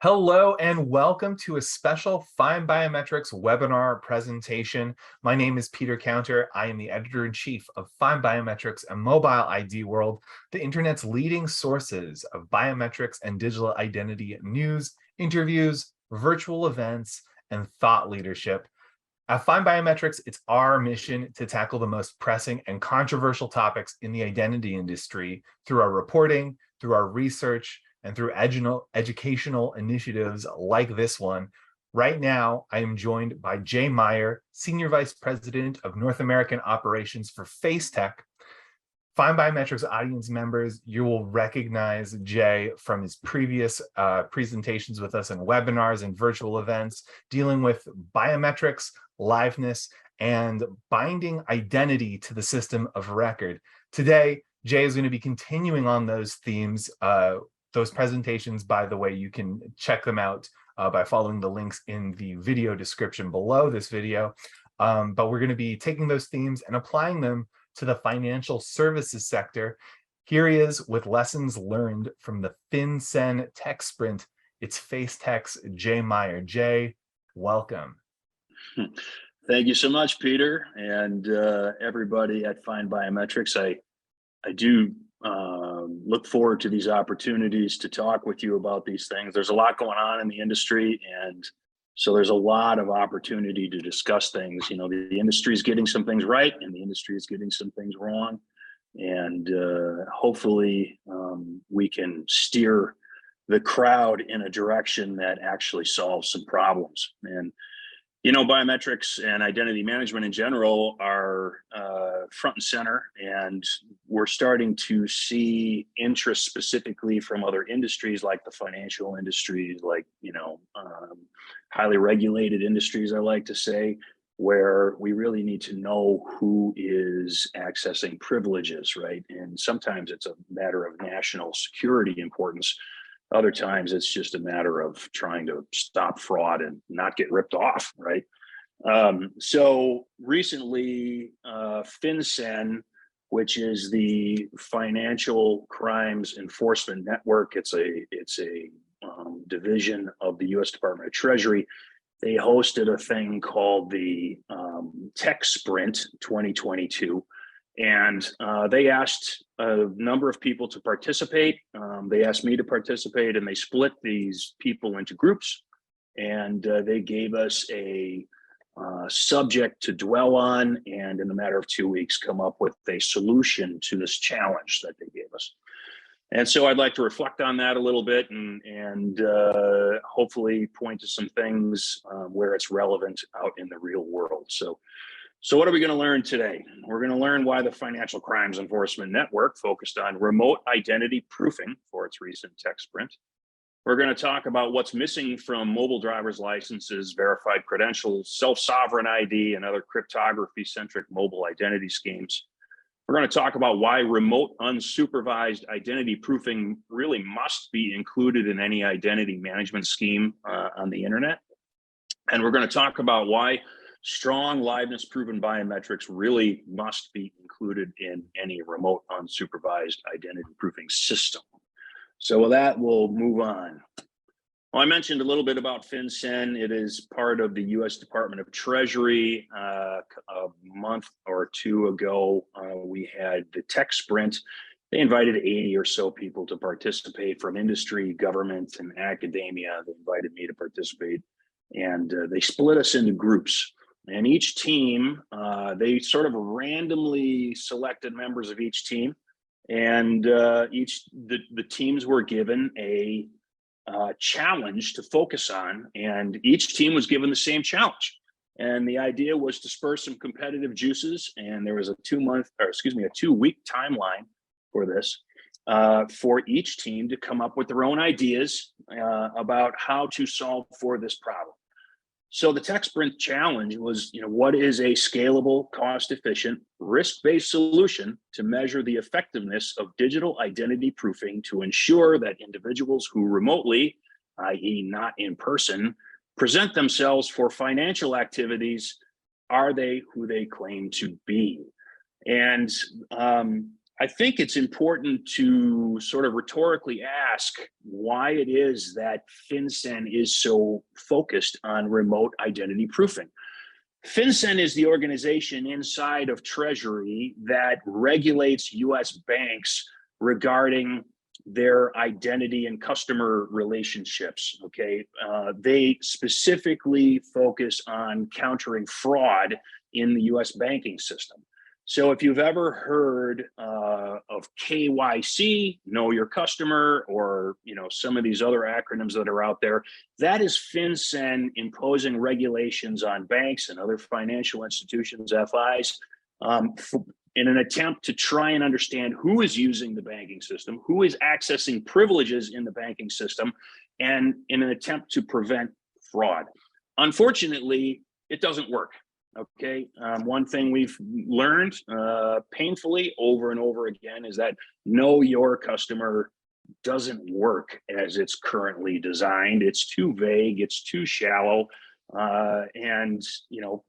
Hello and welcome to a special Fine Biometrics webinar presentation. My name is Peter Counter. I am the editor-in-chief of Fine Biometrics and Mobile ID World, the internet's leading sources of biometrics and digital identity news, interviews, virtual events, and thought leadership. At Fine Biometrics, it's our mission to tackle the most pressing and controversial topics in the identity industry through our reporting, through our research, and through educational initiatives like this one. Right now, I am joined by Jay Meier, Senior Vice President of North American Operations for FinCEN. Fine Biometrics audience members, you will recognize Jay from his previous presentations with us and webinars and virtual events dealing with biometrics, liveness, and binding identity to the system of record. Today, Jay is going to be continuing on those themes. Those presentations, by the way, you can check them out by following the links in the video description below this video. But we're going to be taking those themes and applying them to the financial services sector. Here he is with lessons learned from the FinCEN Tech Sprint. It's FinCEN's Jay Meier. Jay, welcome. Thank you so much, Peter, and everybody at Fine Biometrics. I do look forward to these opportunities to talk with you about these things. There's a lot going on in the industry, and so there's a lot of opportunity to discuss things. You know, the industry is getting some things right, and the industry is getting some things wrong, and hopefully we can steer the crowd in a direction that actually solves some problems. And you know, biometrics and identity management in general are front and center, and we're starting to see interest specifically from other industries like the financial industries, like, you know, highly regulated industries, I like to say, where we really need to know who is accessing privileges, right? And sometimes it's a matter of national security importance. Other times it's just a matter of trying to stop fraud and not get ripped off, right? So recently, FinCEN, which is the Financial Crimes Enforcement Network, it's a division of the U.S. Department of Treasury. They hosted a thing called the Tech Sprint 2022. And they asked a number of people to participate. They asked me to participate, and they split these people into groups. And they gave us a subject to dwell on, and in a matter of 2 weeks, come up with a solution to this challenge that they gave us. And so I'd like to reflect on that a little bit and hopefully point to some things where it's relevant out in the real world. So what are we going to learn today? We're going to learn why the Financial Crimes Enforcement Network focused on remote identity proofing for its recent tech sprint. We're going to talk about what's missing from mobile driver's licenses, verified credentials, self-sovereign ID, and other cryptography-centric mobile identity schemes. We're going to talk about why remote unsupervised identity proofing really must be included in any identity management scheme on the internet. And we're going to talk about why strong liveness proven biometrics really must be included in any remote unsupervised identity proofing system. So with that, we'll move on. Well, I mentioned a little bit about FinCEN. It is part of the U.S. Department of Treasury. A month or two ago, we had the Tech Sprint. They invited 80 or so people to participate from industry, government, and academia. They invited me to participate, and they split us into groups. And each team, they sort of randomly selected members of each team, and the teams were given a challenge to focus on, and each team was given the same challenge. And the idea was to spur some competitive juices, and there was a 2-week timeline for this, for each team to come up with their own ideas about how to solve for this problem. So the Tech Sprint challenge was, you know, what is a scalable, cost-efficient, risk-based solution to measure the effectiveness of digital identity proofing to ensure that individuals who remotely, i.e. not in person, present themselves for financial activities, are they who they claim to be? And I think it's important to sort of rhetorically ask why it is that FinCEN is so focused on remote identity proofing. FinCEN is the organization inside of Treasury that regulates US banks regarding their identity and customer relationships. Okay, they specifically focus on countering fraud in the US banking system. So if you've ever heard of KYC, know your customer, or some of these other acronyms that are out there, that is FinCEN imposing regulations on banks and other financial institutions, FIs, in an attempt to try and understand who is using the banking system, who is accessing privileges in the banking system, and in an attempt to prevent fraud. Unfortunately, it doesn't work. Okay, one thing we've learned painfully over and over again is that know your customer doesn't work as it's currently designed. It's too vague, it's too shallow, and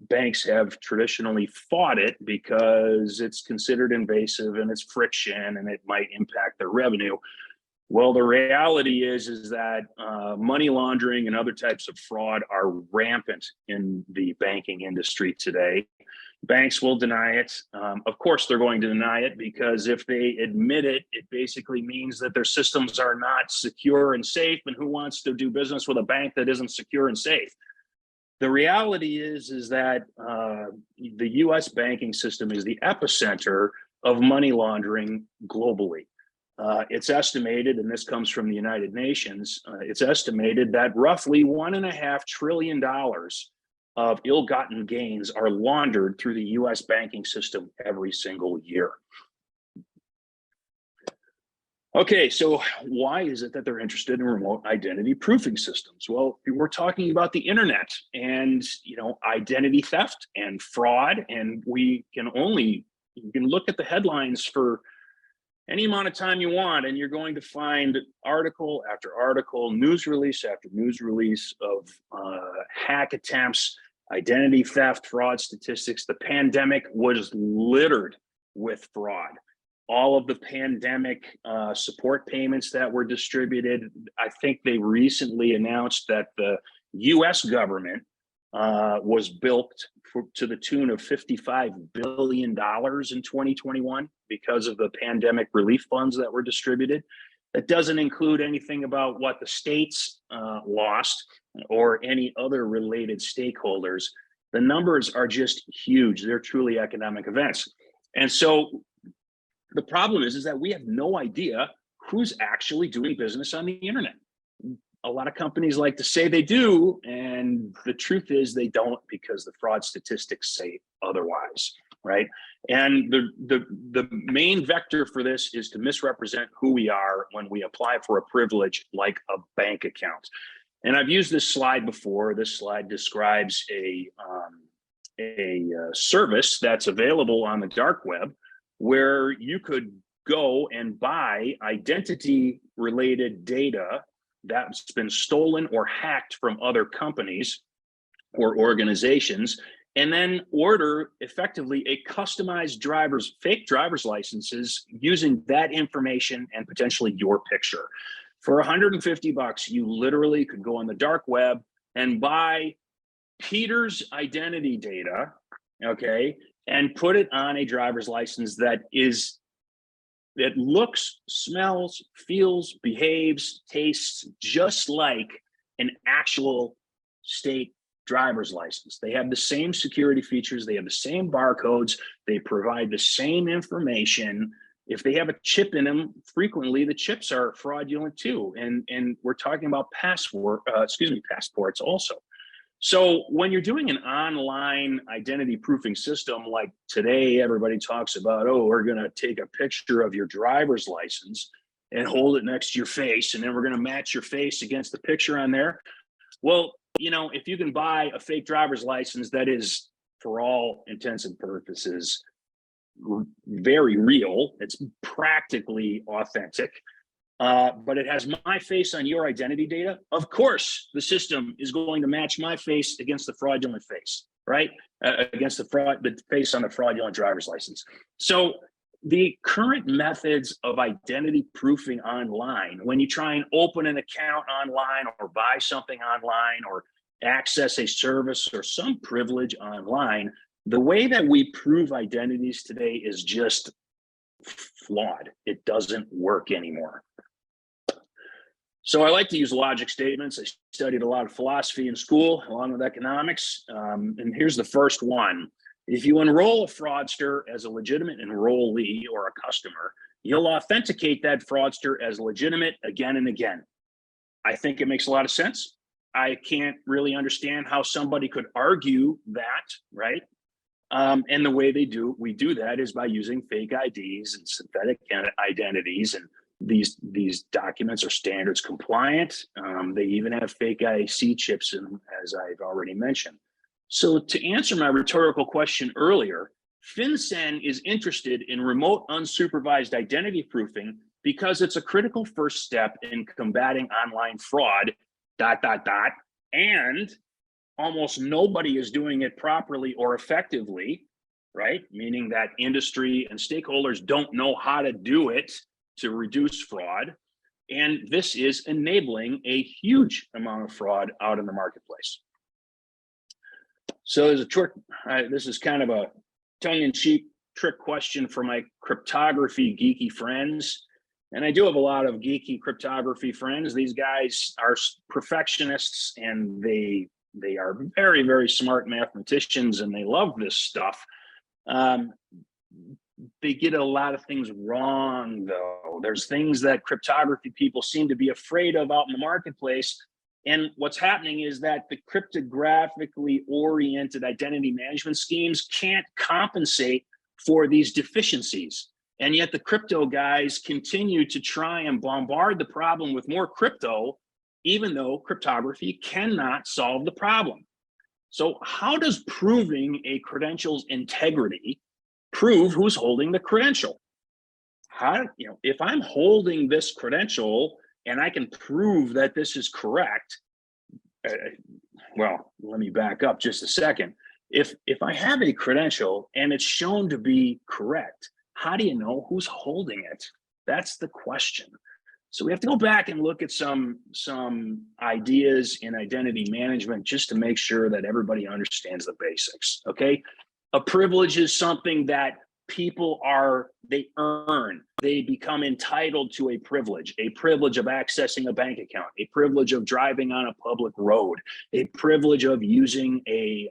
banks have traditionally fought it because it's considered invasive and it's friction and it might impact their revenue. Well, the reality is that money laundering and other types of fraud are rampant in the banking industry today. Banks will deny it. Of course, they're going to deny it because if they admit it, it basically means that their systems are not secure and safe. And who wants to do business with a bank that isn't secure and safe? The reality is that the US banking system is the epicenter of money laundering globally. It's estimated, and this comes from the United Nations, it's estimated that roughly $1.5 trillion of ill-gotten gains are laundered through the US banking system every single year. Okay, so why is it that they're interested in remote identity proofing systems? Well, we're talking about the internet and identity theft and fraud, and you can look at the headlines for any amount of time you want, and you're going to find article after article, news release after news release of hack attempts, identity theft, fraud statistics. The pandemic was littered with fraud. All of the pandemic support payments that were distributed, I think they recently announced that the US government was built to the tune of $55 billion in 2021 because of the pandemic relief funds that were distributed. That doesn't include anything about what the states lost or any other related stakeholders. The numbers are just huge. They're truly economic events. And so the problem is that we have no idea who's actually doing business on the internet. A lot of companies like to say they do, and the truth is they don't, because the fraud statistics say otherwise, right? And the main vector for this is to misrepresent who we are when we apply for a privilege like a bank account. And I've used this slide before. This slide describes a service that's available on the dark web where you could go and buy identity-related data that's been stolen or hacked from other companies or organizations, and then order effectively a customized fake driver's licenses using that information and potentially your picture. For $150, you literally could go on the dark web and buy Peter's identity data, okay, and put it on a driver's license that looks, smells, feels, behaves, tastes just like an actual state driver's license. They have the same security features, they have the same barcodes, they provide the same information. If they have a chip in them, frequently the chips are fraudulent too. And we're talking about passports also. So when you're doing an online identity proofing system, like today, everybody talks about, oh, we're going to take a picture of your driver's license and hold it next to your face, and then we're going to match your face against the picture on there. Well, if you can buy a fake driver's license that is, for all intents and purposes, very real, it's practically authentic, but it has my face on your identity data, of course, the system is going to match my face against the fraudulent face, right? Against the face on the fraudulent driver's license. So the current methods of identity proofing online, when you try and open an account online or buy something online or access a service or some privilege online, the way that we prove identities today is just flawed. It doesn't work anymore. So I like to use logic statements. I studied a lot of philosophy in school along with economics. And here's the first one. If you enroll a fraudster as a legitimate enrollee or a customer, you'll authenticate that fraudster as legitimate again and again. I think it makes a lot of sense. I can't really understand how somebody could argue that, right? And the way we do that is by using fake IDs and synthetic identities, and these documents are standards compliant. They even have fake IC chips in them, as I've already mentioned. So to answer my rhetorical question earlier, FinCEN is interested in remote unsupervised identity proofing because it's a critical first step in combating online fraud, ... And almost nobody is doing it properly or effectively, right? Meaning that industry and stakeholders don't know how to do it to reduce fraud. And this is enabling a huge amount of fraud out in the marketplace. So there's a trick. This is kind of a tongue-in-cheek trick question for my cryptography geeky friends. And I do have a lot of geeky cryptography friends. These guys are perfectionists, and they are very, very smart mathematicians, and they love this stuff. They get a lot of things wrong, though. There's things that cryptography people seem to be afraid of out in the marketplace. And what's happening is that the cryptographically oriented identity management schemes can't compensate for these deficiencies. And yet the crypto guys continue to try and bombard the problem with more crypto, even though cryptography cannot solve the problem. So how does proving a credential's integrity prove who's holding the credential? How, if I'm holding this credential and I can prove that this is correct, well, let me back up just a second. If I have a credential and it's shown to be correct, how do you know who's holding it? That's the question. So we have to go back and look at some ideas in identity management just to make sure that everybody understands the basics, okay? A privilege is something that people they earn. They become entitled to a privilege of accessing a bank account, a privilege of driving on a public road, a privilege of using a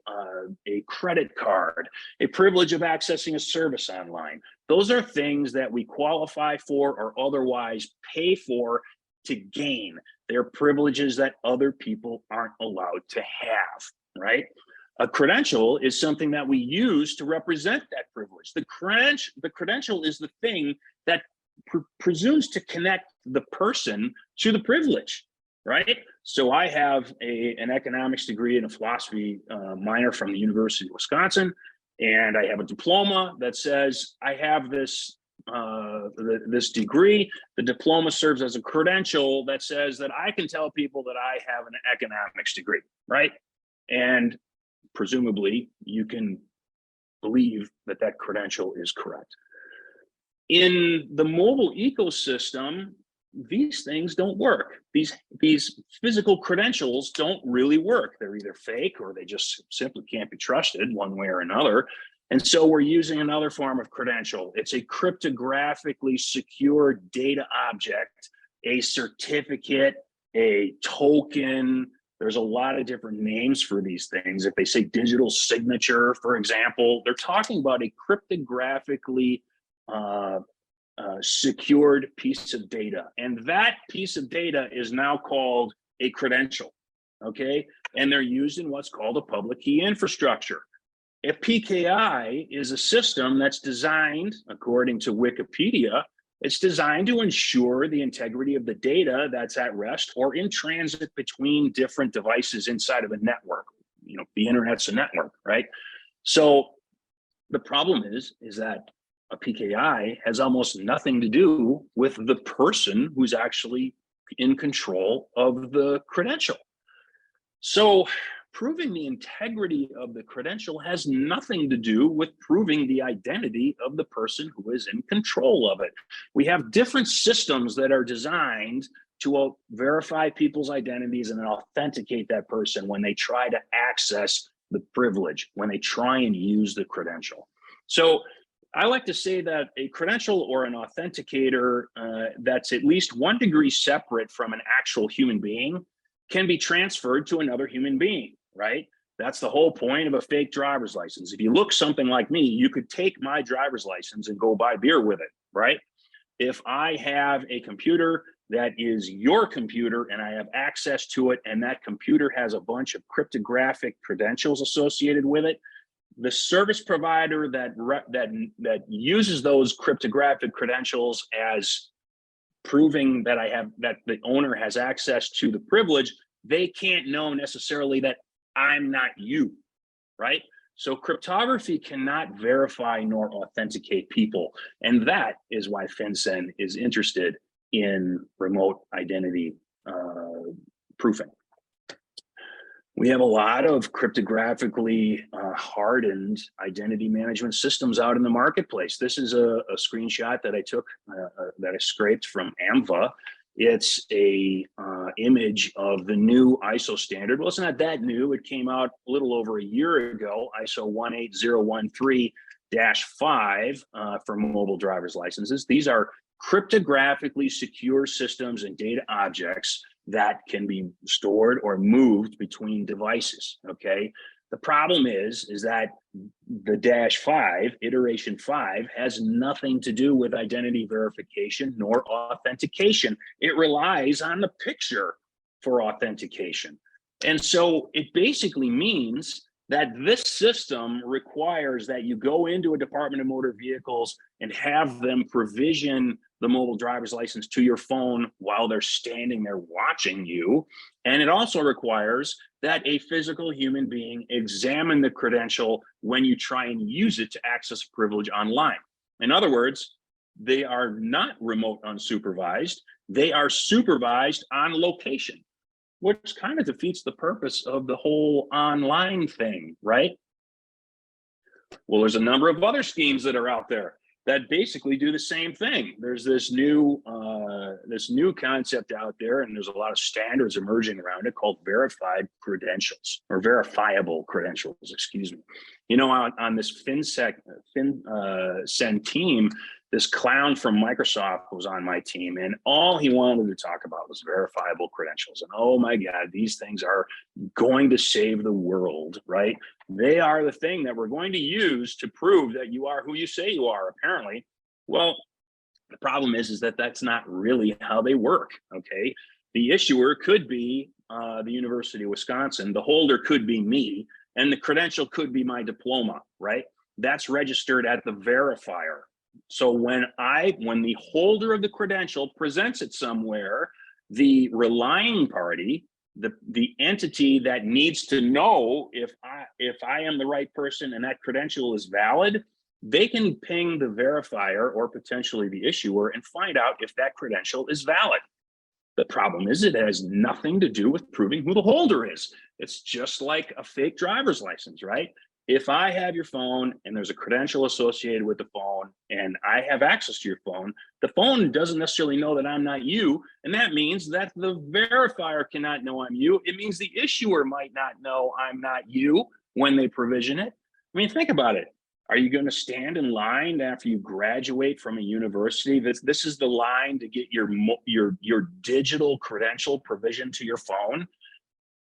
credit card, a privilege of accessing a service online. Those are things that we qualify for or otherwise pay for to gain. They're privileges that other people aren't allowed to have, right? A credential is something that we use to represent that privilege. The credential is the thing that presumes to connect the person to the privilege, right? So I have an economics degree and a philosophy minor from the University of Wisconsin, and I have a diploma that says I have this this degree. The diploma serves as a credential that says that I can tell people that I have an economics degree, right? And presumably you can believe that that credential is correct. In the mobile ecosystem, these things don't work. These physical credentials don't really work. They're either fake or they just simply can't be trusted one way or another. And so we're using another form of credential. It's a cryptographically secure data object, a certificate, a token. There's a lot of different names for these things. If they say digital signature, for example, they're talking about a cryptographically secured piece of data. And that piece of data is now called a credential, okay? And they're used in what's called a public key infrastructure. A PKI is a system that's designed, according to Wikipedia, it's designed to ensure the integrity of the data that's at rest or in transit between different devices inside of a network. The internet's a network, right? So the problem is that a PKI has almost nothing to do with the person who's actually in control of the credential. So proving the integrity of the credential has nothing to do with proving the identity of the person who is in control of it. We have different systems that are designed to verify people's identities and then authenticate that person when they try to access the privilege, when they try and use the credential. So I like to say that a credential or an authenticator that's at least 1 degree separate from an actual human being can be transferred to another human being, right? That's the whole point of a fake driver's license. If you look something like me, you could take my driver's license and go buy beer with it, right? If I have a computer that is your computer and I have access to it, and that computer has a bunch of cryptographic credentials associated with it, the service provider that uses those cryptographic credentials as proving that that the owner has access to the privilege, they can't know necessarily that I'm not you, right? So cryptography cannot verify nor authenticate people. And that is why FinCEN is interested in remote identity proofing. We have a lot of cryptographically hardened identity management systems out in the marketplace. This is a screenshot that I took, that I scraped from AMVA. It's a image of the new ISO standard. Well, it's not that new. It came out a little over a year ago, ISO 18013-5 for mobile driver's licenses. These are cryptographically secure systems and data objects that can be stored or moved between devices, okay? The problem is that the -5, iteration 5, has nothing to do with identity verification nor authentication. It relies on the picture for authentication. And so it basically means that this system requires that you go into a Department of Motor Vehicles and have them provision the mobile driver's license to your phone while they're standing there watching you. And it also requires that a physical human being examine the credential when you try and use it to access a privilege online. In other words, they are not remote unsupervised, they are supervised on location, which kind of defeats the purpose of the whole online thing, right? Well, there's a number of other schemes that are out there that basically do the same thing. There's this new concept out there, and there's a lot of standards emerging around it called verified credentials, or verifiable credentials, excuse me. You know, on this FinCEN team, this clown from Microsoft was on my team, and all he wanted to talk about was verifiable credentials. And oh my God, these things are going to save the world, right? They are the thing that we're going to use to prove that you are who you say you are, apparently. Well, the problem is that that's not really how they work, okay? The issuer could be the University of Wisconsin, the holder could be me, and the credential could be my diploma, right? That's registered at the verifier. So when the holder of the credential presents it somewhere, the relying party, the entity that needs to know if I am the right person and that credential is valid, they can ping the verifier or potentially the issuer and find out if that credential is valid. The problem is it has nothing to do with proving who the holder is. It's just like a fake driver's license, right? If I have your phone and there's a credential associated with the phone and I have access to your phone, the phone doesn't necessarily know that I'm not you. And that means that the verifier cannot know I'm you. It means the issuer might not know I'm not you when they provision it. I mean, think about it. Are you going to stand in line after you graduate from a university? This is the line to get your digital credential provisioned to your phone.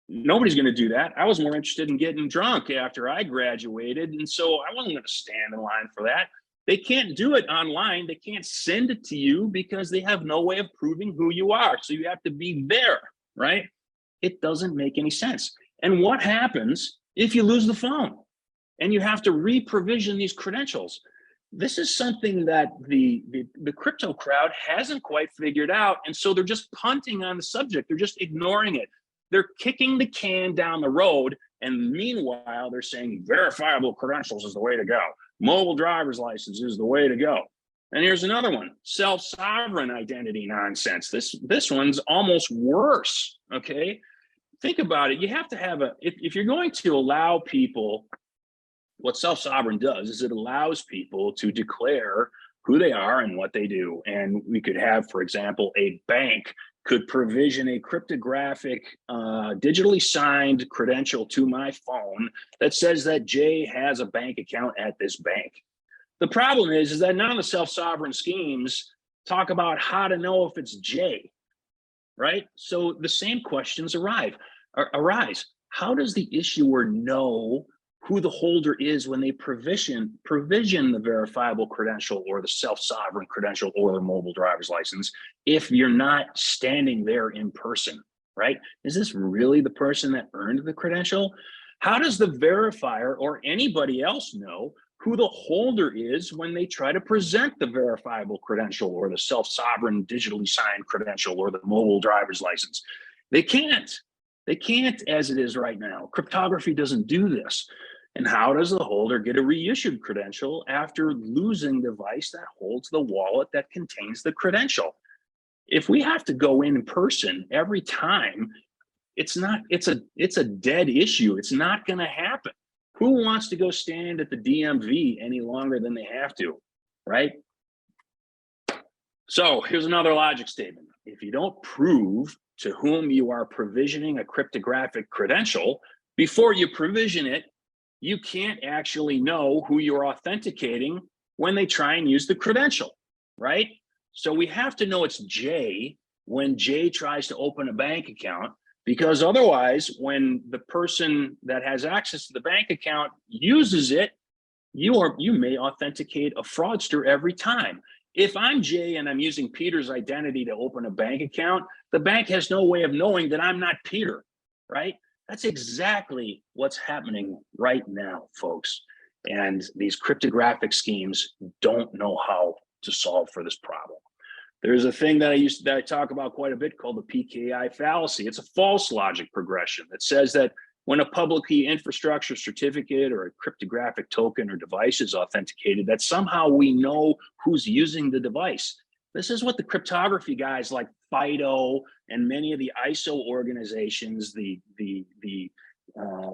Nobody's going to do that. I was more interested in getting drunk after I graduated, and so I wasn't going to stand in line for that. They can't do it online. They can't send it to you because they have no way of proving who you are. So you have to be there, right? It doesn't make any sense. And what happens if you lose the phone and you have to re-provision these credentials? This is something that the crypto crowd hasn't quite figured out, and so they're just punting on the subject. They're just ignoring it. They're kicking the can down the road, and meanwhile, they're saying verifiable credentials is the way to go. Mobile driver's license is the way to go. And here's another one, self-sovereign identity nonsense. This one's almost worse, okay? think about it. You have to have if you're going to allow people, what self-sovereign does is it allows people to declare who they are and what they do. And we could have, for example, a bank could provision a cryptographic, digitally signed credential to my phone that says that Jay has a bank account at this bank. The problem is that none of the self-sovereign schemes talk about how to know if it's Jay, right? So the same questions arise. How does the issuer know who the holder is when they provision the verifiable credential or the self-sovereign credential or the mobile driver's license if you're not standing there in person, right? Is this really the person that earned the credential? How does the verifier or anybody else know who the holder is when they try to present the verifiable credential or the self-sovereign digitally signed credential or the mobile driver's license? They can't. They can't as it is right now. Cryptography doesn't do this. And how does the holder get a reissued credential after losing the device that holds the wallet that contains the credential? If we have to go in person every time, it's a dead issue. It's not going to happen. Who wants to go stand at the DMV any longer than they have to, right? So here's another logic statement. If you don't prove to whom you are provisioning a cryptographic credential before you provision it, you can't actually know who you're authenticating when they try and use the credential, right? So we have to know it's Jay when Jay tries to open a bank account, because otherwise, when the person that has access to the bank account uses it, you may authenticate a fraudster every time. If I'm Jay and I'm using Peter's identity to open a bank account, the bank has no way of knowing that I'm not Peter, right? That's exactly what's happening right now, folks. And these cryptographic schemes don't know how to solve for this problem. There's a thing that I talk about quite a bit called the PKI fallacy. It's a false logic progression that says that when a public key infrastructure certificate or a cryptographic token or device is authenticated, that somehow we know who's using the device. This is what the cryptography guys like FIDO and many of the ISO organizations, the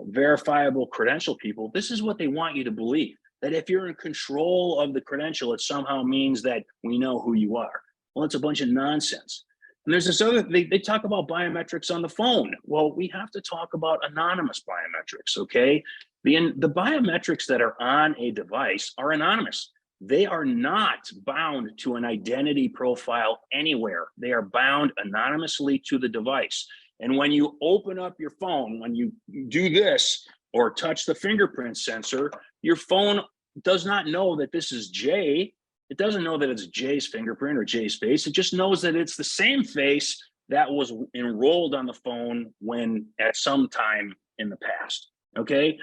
verifiable credential people, this is what they want you to believe, that if you're in control of the credential, it somehow means that we know who you are. Well, it's a bunch of nonsense. And there's this other, they talk about biometrics on the phone. Well, we have to talk about anonymous biometrics, okay? The biometrics that are on a device are anonymous. They are not bound to an identity profile anywhere. They are bound anonymously to the device. And when you open up your phone, when you do this or touch the fingerprint sensor, your phone does not know that this is Jay. It doesn't know that it's Jay's fingerprint or Jay's face. It just knows that it's the same face that was enrolled on the phone when at some time in the past, okay?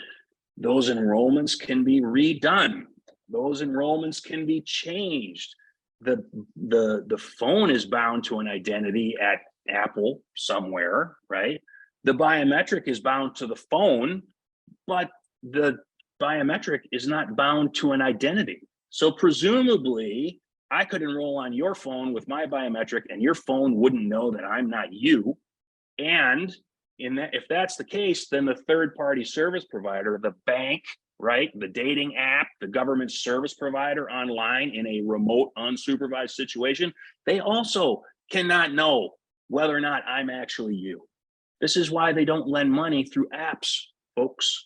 Those enrollments can be redone. Those enrollments can be changed. The phone is bound to an identity at Apple somewhere, right? The biometric is bound to the phone, but the biometric is not bound to an identity. So presumably, I could enroll on your phone with my biometric and your phone wouldn't know that I'm not you. And if that's the case, then the third-party service provider, the bank, right, the dating app, the government service provider online in a remote unsupervised situation, they also cannot know whether or not I'm actually you. This is why they don't lend money through apps, folks.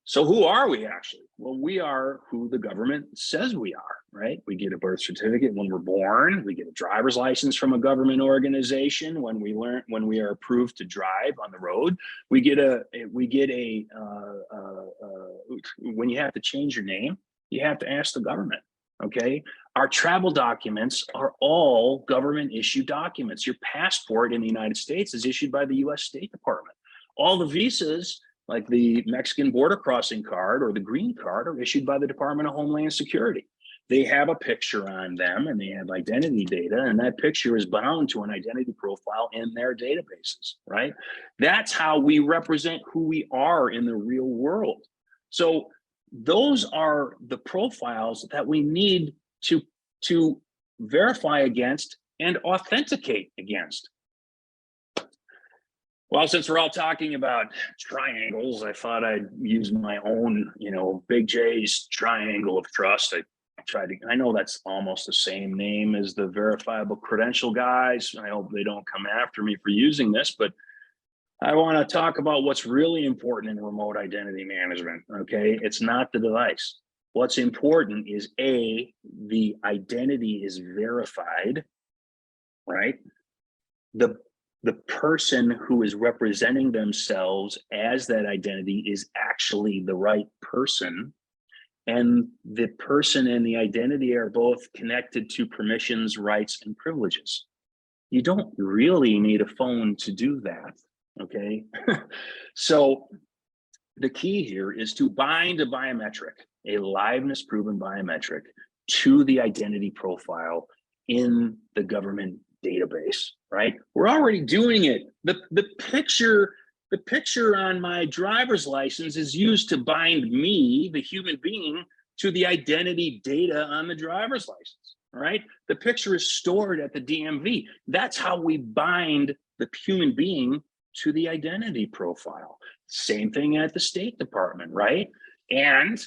So who are we actually? Well, we are who the government says we are, right? We get a birth certificate when we're born. We get a driver's license from a government organization when we are approved to drive on the road. When you have to change your name, you have to ask the government, okay? Our travel documents are all government issued documents. Your passport in the United States is issued by the US State Department. All the visas, like the Mexican border crossing card or the green card, are issued by the Department of Homeland Security. They have a picture on them and they have identity data, and that picture is bound to an identity profile in their databases, right? That's how we represent who we are in the real world. So those are the profiles that we need to verify against and authenticate against. Well, since we're all talking about triangles, I thought I'd use my own, Big J's triangle of trust. I know that's almost the same name as the verifiable credential guys. I hope they don't come after me for using this, but I want to talk about what's really important in remote identity management. Okay. It's not the device. What's important is the identity is verified, right? The person who is representing themselves as that identity is actually the right person. And the person and the identity are both connected to permissions, rights, and privileges. You don't really need a phone to do that, okay? So the key here is to bind a biometric, a liveness proven biometric, to the identity profile in the government database, right? We're already doing it. The picture on my driver's license is used to bind me, the human being, to the identity data on the driver's license, right? The picture is stored at the DMV. That's how we bind the human being to the identity profile. Same thing at the State Department, right? And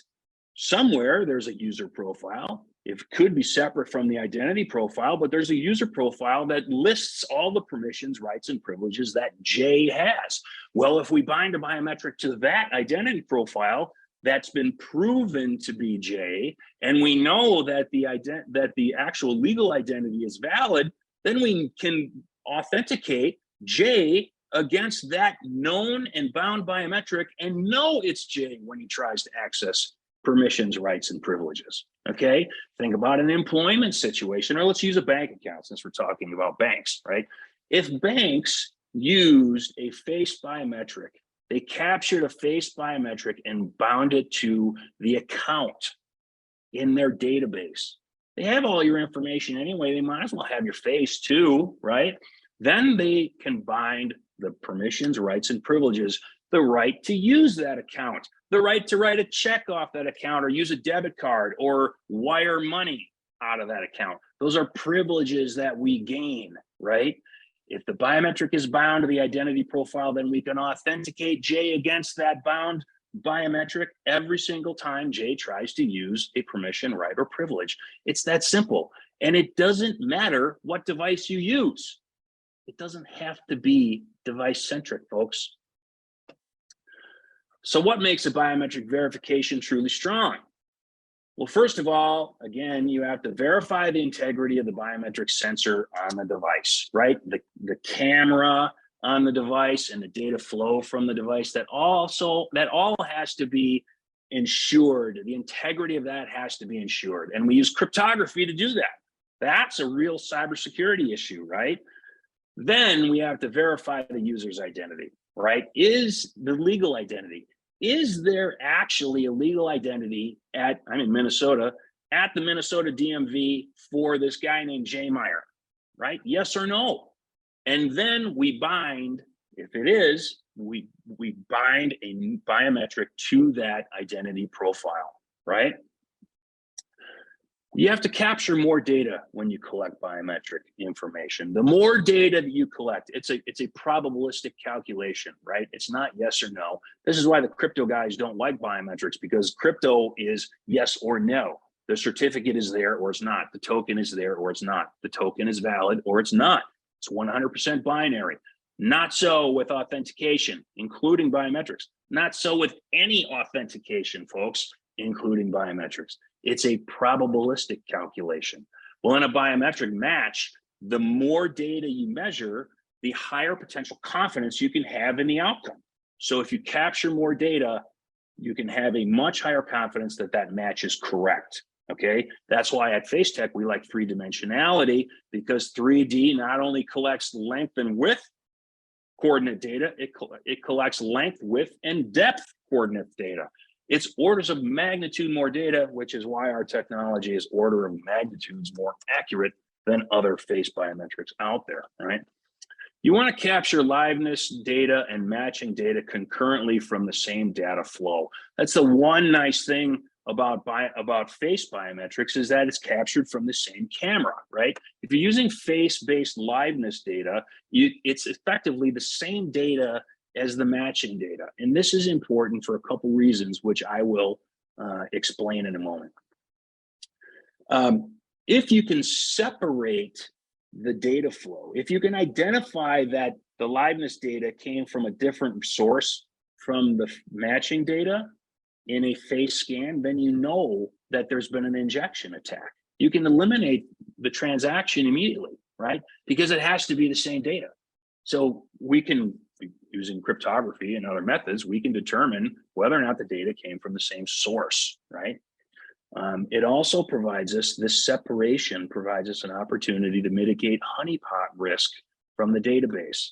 somewhere there's a user profile. It could be separate from the identity profile, but there's a user profile that lists all the permissions, rights, and privileges that Jay has. Well, if we bind a biometric to that identity profile that's been proven to be Jay, and we know that the actual legal identity is valid, then we can authenticate Jay against that known and bound biometric and know it's Jay when he tries to access permissions, rights, and privileges. Okay, think about an employment situation, or let's use a bank account since we're talking about banks, right? If banks used a face biometric, they captured a face biometric and bound it to the account in their database. They have all your information anyway. They might as well have your face too, right? Then they can bind the permissions, rights, and privileges, the right to use that account, the right to write a check off that account or use a debit card or wire money out of that account. Those are privileges that we gain, right? If the biometric is bound to the identity profile, then we can authenticate Jay against that bound biometric every single time Jay tries to use a permission, right, or privilege. It's that simple. And it doesn't matter what device you use. It doesn't have to be device-centric, folks. So what makes a biometric verification truly strong? Well, first of all, again, you have to verify the integrity of the biometric sensor on the device, right? The camera on the device and the data flow from the device, that all has to be ensured. The integrity of that has to be ensured. And we use cryptography to do that. That's a real cybersecurity issue, right? Then we have to verify the user's identity, right? Is the legal identity. Is there actually a legal identity I'm in Minnesota, at the Minnesota DMV for this guy named Jay Meier, right? Yes or no? And then we bind, if it is, we bind a biometric to that identity profile, right? You have to capture more data when you collect biometric information. The more data that you collect, it's a probabilistic calculation, right? It's not yes or no. This is why the crypto guys don't like biometrics, because crypto is yes or no. The certificate is there or it's not. The token is there or it's not. The token is valid or it's not. It's 100% binary. Not so with authentication, including biometrics. Not so with any authentication, folks, including biometrics. It's a probabilistic calculation. Well, in a biometric match, the more data you measure, the higher potential confidence you can have in the outcome. So if you capture more data, you can have a much higher confidence that that match is correct. Okay, that's why at FaceTech we like three-dimensionality, because 3D not only collects length and width coordinate data, it collects length, width, and depth coordinate data. It's orders of magnitude more data, which is why our technology is order of magnitudes more accurate than other face biometrics out there, right? You want to capture liveness data and matching data concurrently from the same data flow. That's the one nice thing about face biometrics is that it's captured from the same camera, right? If you're using face-based liveness data, it's effectively the same data as the matching data. And this is important for a couple reasons, which I will explain in a moment. If you can separate the data flow, if you can identify that the liveness data came from a different source from the matching data in a face scan, then you know that there's been an injection attack. You can eliminate the transaction immediately, right? Because it has to be the same data. So we can, using cryptography and other methods, we can determine whether or not the data came from the same source, right? It also provides us, this separation provides us an opportunity to mitigate honeypot risk from the database.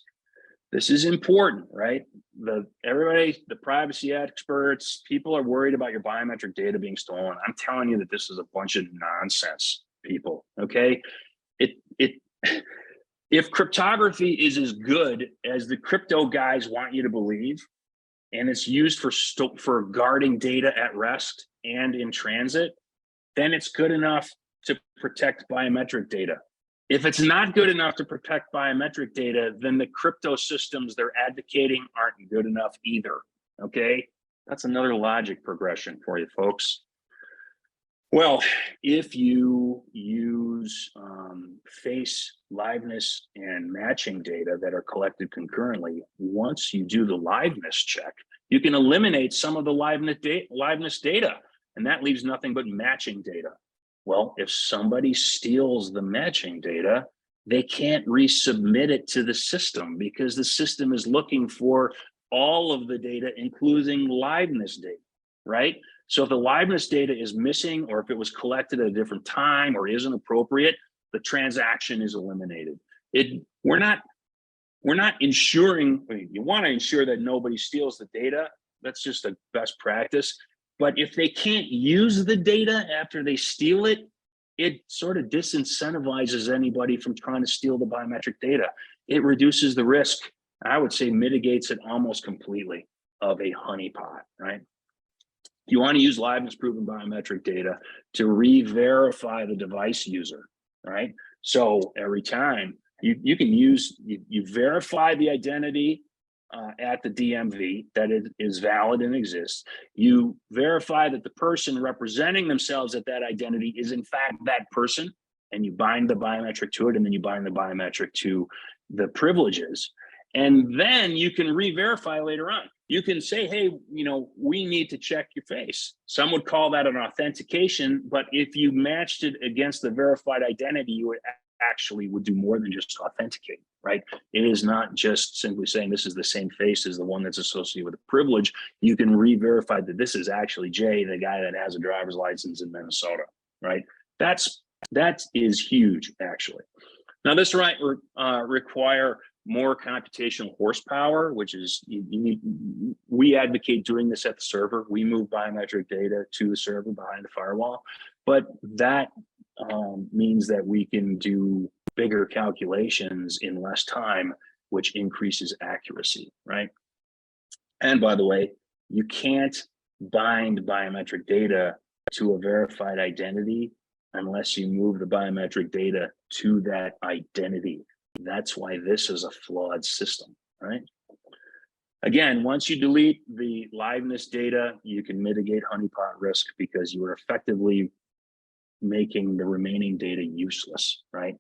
This is important, right? Everybody, the privacy experts, people are worried about your biometric data being stolen. I'm telling you that this is a bunch of nonsense, people, okay? If cryptography is as good as the crypto guys want you to believe, and it's used for guarding data at rest and in transit, then it's good enough to protect biometric data. If it's not good enough to protect biometric data, then the crypto systems they're advocating aren't good enough either, okay? That's another logic progression for you folks. Well, if you use face liveness and matching data that are collected concurrently, once you do the liveness check, you can eliminate some of the liveness data, and that leaves nothing but matching data. Well, if somebody steals the matching data, they can't resubmit it to the system because the system is looking for all of the data, including liveness data, right? So if the liveness data is missing, or if it was collected at a different time or isn't appropriate, the transaction is eliminated. We're not ensuring, you want to ensure that nobody steals the data. That's just a best practice. But if they can't use the data after they steal it, it sort of disincentivizes anybody from trying to steal the biometric data. It reduces the risk. I would say mitigates it almost completely of a honeypot, right? You want to use liveness proven biometric data to re-verify the device user, right? So every time you can use, you verify the identity at the DMV that it is valid and exists. You verify that the person representing themselves at that identity is in fact that person, and you bind the biometric to it, and then you bind the biometric to the privileges. And then you can re-verify later on. You can say, hey, we need to check your face. Some would call that an authentication, but if you matched it against the verified identity, you would actually do more than just authenticate, right? It is not just simply saying this is the same face as the one that's associated with a privilege. You can re-verify that this is actually Jay, the guy that has a driver's license in Minnesota, right? That is huge, actually. Now, this might require more computational horsepower, which is we advocate doing this at the server. We move biometric data to the server behind the firewall, but that means that we can do bigger calculations in less time, which increases accuracy, right? And by the way, you can't bind biometric data to a verified identity unless you move the biometric data to that identity. That's why this is a flawed system, right? Again, once you delete the liveness data, you can mitigate honeypot risk because you are effectively making the remaining data useless, right?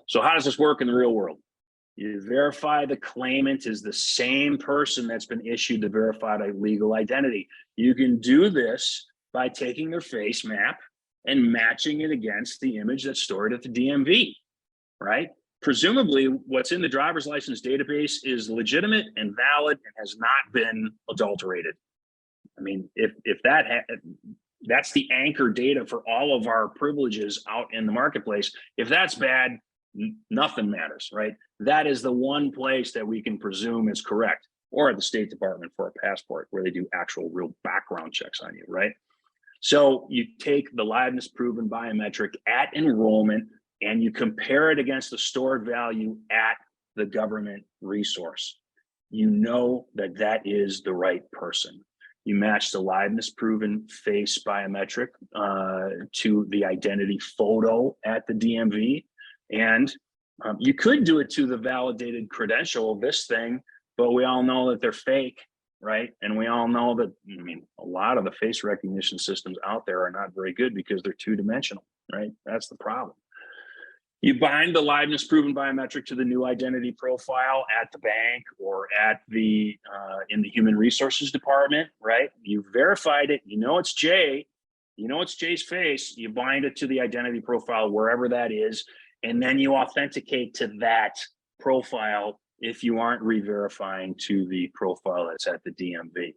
So how does this work in the real world? You verify the claimant is the same person that's been issued the verified legal identity. You can do this by taking their face map and matching it against the image that's stored at the DMV, right? Presumably, what's in the driver's license database is legitimate and valid and has not been adulterated. I mean, if that's the anchor data for all of our privileges out in the marketplace. If that's bad, nothing matters, right? That is the one place that we can presume is correct, or at the State Department for a passport where they do actual real background checks on you, right? So you take the liveness proven biometric at enrollment and you compare it against the stored value at the government resource. You know that that is the right person. You match the liveness proven face biometric to the identity photo at the DMV. And you could do it to the validated credential of this thing, but we all know that they're fake, right? And we all know that, I mean, a lot of the face recognition systems out there are not very good because they're two-dimensional, right? That's the problem. You bind the liveness proven biometric to the new identity profile at the bank or at the in the human resources department, right? You verified it, you know it's Jay, you know it's Jay's face, you bind it to the identity profile wherever that is, and then you authenticate to that profile if you aren't re-verifying to the profile that's at the DMV.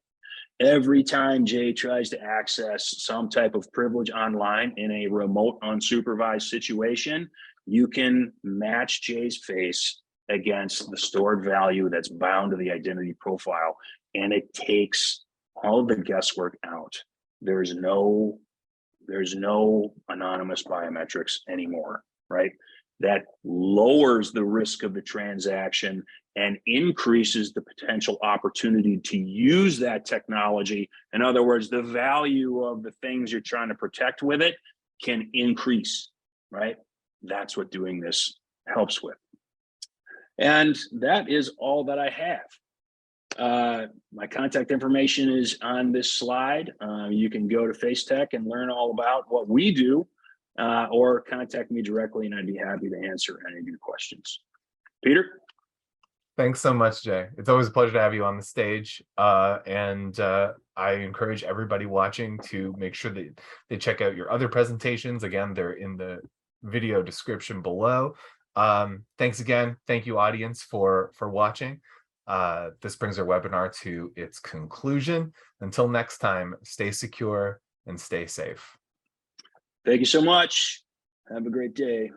Every time Jay tries to access some type of privilege online in a remote unsupervised situation, you can match Jay's face against the stored value that's bound to the identity profile, and it takes all of the guesswork out. There's no anonymous biometrics anymore, right? That lowers the risk of the transaction and increases the potential opportunity to use that technology. In other words, the value of the things you're trying to protect with it can increase, right? That's what doing this helps with. And that is all that I have. My contact information is on this slide. You can go to FaceTech and learn all about what we do, or contact me directly and I'd be happy to answer any of your questions. Peter? Thanks so much, Jay. It's always a pleasure to have you on the stage. And I encourage everybody watching to make sure that they check out your other presentations. Again, they're in the video description below. Thanks again. Thank you, audience, for watching. This brings our webinar to its conclusion. Until next time, stay secure and stay safe. Thank you so much. Have a great day.